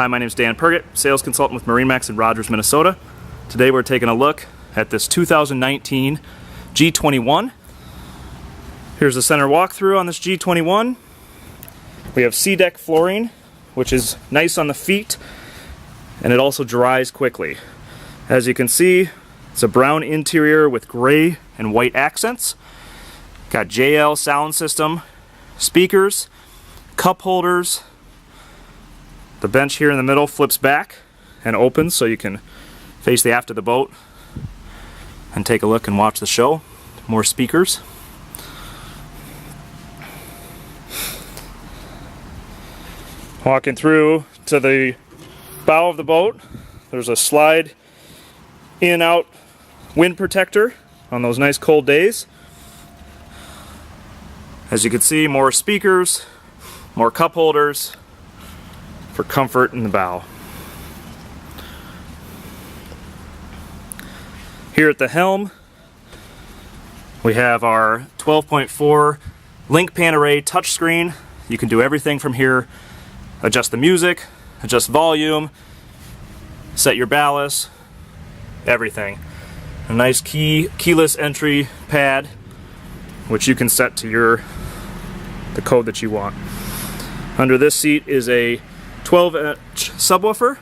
Hi, my name is Dan Pergett, sales consultant with MarineMax in Rogers, Minnesota. Today we're taking a look at this 2019 G21. Here's the center walkthrough on this G21. We have C-deck flooring, which is nice on the feet, and it also dries quickly. As you can see, it's a brown interior with gray and white accents. Got JL sound system, speakers, cup holders. The bench here in the middle flips back and opens so you can face the aft of the boat and take a look and watch the show. More speakers. Walking through to the bow of the boat, there's a slide in out wind protector on those nice cold days. As you can see, more speakers, more cup holders for comfort in the bow. Here at the helm, we have our 12.4 link pan array touchscreen. You can do everything from here. Adjust the music, adjust volume, set your ballast, everything. A nice keyless entry pad, which you can set to the code that you want. Under this seat is a 12-inch subwoofer,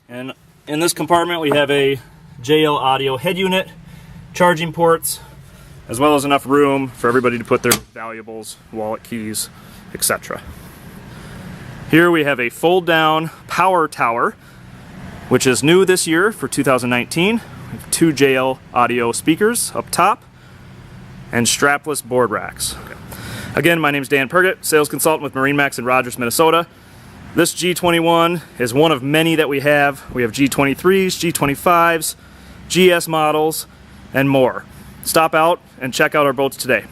and in this compartment we have a JL audio head unit, charging ports, as well as enough room for everybody to put their valuables, wallet, keys, etc. Here we have a fold-down power tower, which is new this year for 2019. We have 2 JL audio speakers up top and strapless board racks. Again, my name is Dan Pergett, sales consultant with MarineMax in Rogers, Minnesota. This G21 is one of many that we have. We have G23s, G25s, GS models, and more. Stop out and check out our boats today.